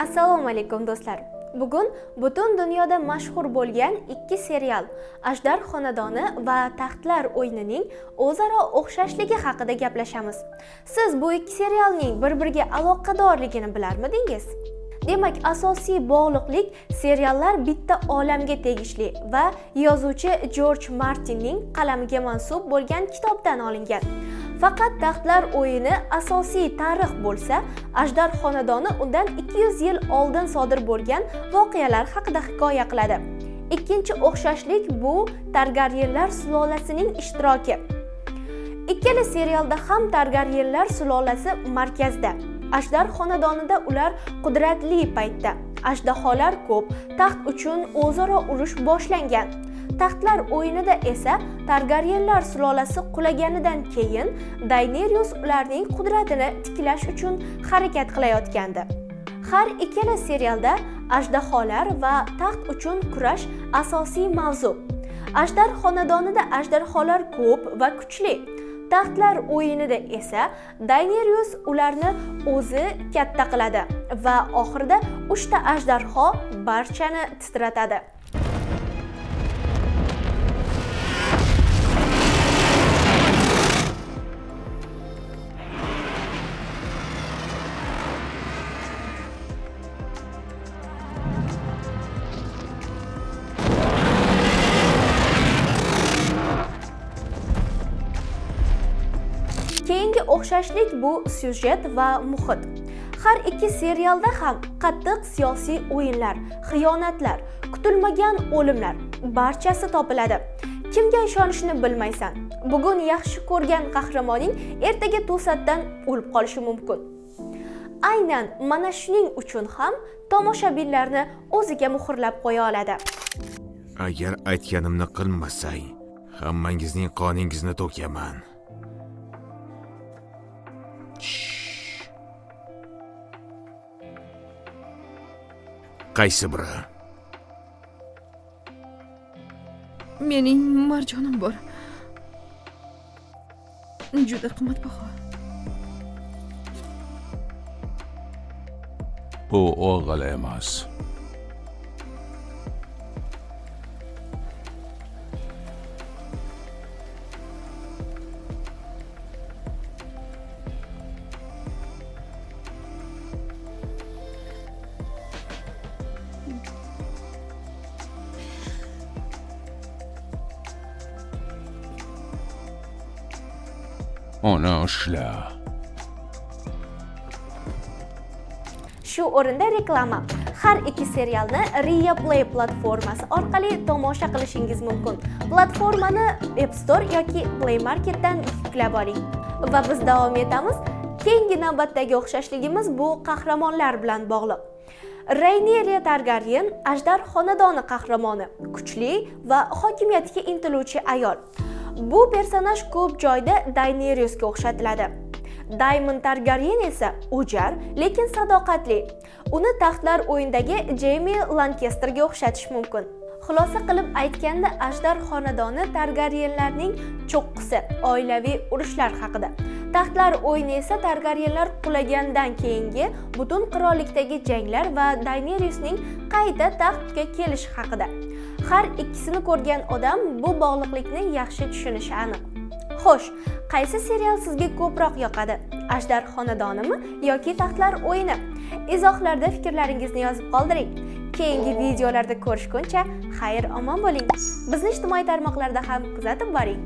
Assalomu alaykum do'stlar. Bugun butun dunyoda mashhur bo'lgan ikki serial Ajdar xonadoni va Taxtlar o'yinining o'zaro o'xshashligi haqida gaplashamiz. Siz bu ikki serialning bir-biriga aloqadorligini bilarmidingiz? Demak, asosiy bog'liqlik seriallar bitta olamga tegishli va yozuvchi Jorj Martinning qalamiga mansub bo'lgan kitobdan olingan. Faqat Taxtlar o'yini asosiy tarix bo'lsa, Ajdar xonadoni undan 200 yil oldin sodir bo'lgan voqealar haqida hikoya qiladi. Ikkinchi o'xshashlik bu Targaryenlar sulolasining ishtiroki. Ikkala serialda ham Targaryenlar sulolasi markazda. Ajdar xonadonida ular qudratli paytda, ajdaholar ko'p, taxt uchun o'zaro urush boshlangan. Taxtlar o'yinida esa Targaryenlar sulolasi qulaganidan keyin Daenerys ularning qudratini tiklash uchun harakat qilayotgandi. Har ikkala serialda ajdaholar va taxt uchun kurash asosiy mavzu. Ajdar xonadonida ajdaholar ko'p va kuchli. Taxtlar o'yinida esa Daenerys ularni o'zi katta qiladi va oxirida 3 ta ajdarho barchani titratadi. Keyingi o'xshashlik bu syujet va muhit. Har ikki serialda ham qattiq siyosiy o'yinlar, xiyonatlar, kutilmagan o'limlar barchasi topiladi. Kimga ishonishni bilmaysan. Bugun yaxshi ko'rgan qahramoning ertaga to'satdan o'lib qolishi mumkin. Aynan mana shuning uchun ham tomoshabinlarni o'ziga muhrlab qo'ya oladi. Agar aytganimni qilmasang, hammangizning qoningizni to'kaman. Qaysi biri? Mening marjonim bor. Juda qimmatbaho. Bu o'g'il emas. Ona ushla. Shu o'rinda reklama. Har ikki serialni Ria Play platformasi orqali tomosha qilishingiz mumkin. Platformani App Store yoki Play Marketdan yuklab oling. Va biz davom etamiz. Keyingi navbatdagi o'xshashligimiz bu qahramonlar bilan bog'liq. Rhaenyra Targaryen Ajdar xonadoni qahramoni, kuchli va hokimiyatga intiluvchi ayol. Bu personaj ko'p joyda Daenerysga o'xshatiladi. Daemon Targaryen esa o'jar, lekin sadoqatli. Uni Taxtlar o'yinidagi Jaime Lancasterga o'xshatish mumkin. Xulosa qilib aytganda, Ajdar xonadoni Targaryenlarning cho'qqisi, oilaviy urushlar haqida. Taxtlar o'yini esa Targaryenlar qulagandan keyingi butun qirollikdagi janglar va Daenerysning qayta taxtga kelishi haqida. Har ikkisini ko'rgan odam bu bog'liqlikni yaxshi tushunishi aniq. Xo'sh, qaysi serial sizga ko'proq yoqadi? Ajdar xonadonimi yoki Taxtlar o'yini? Izohlarda fikrlaringizni yozib qoldiring. Keyingi videolarda ko'rishguncha xayr omon bo'ling. Bizni ijtimoiy tarmoqlarda ham kuzatib boring.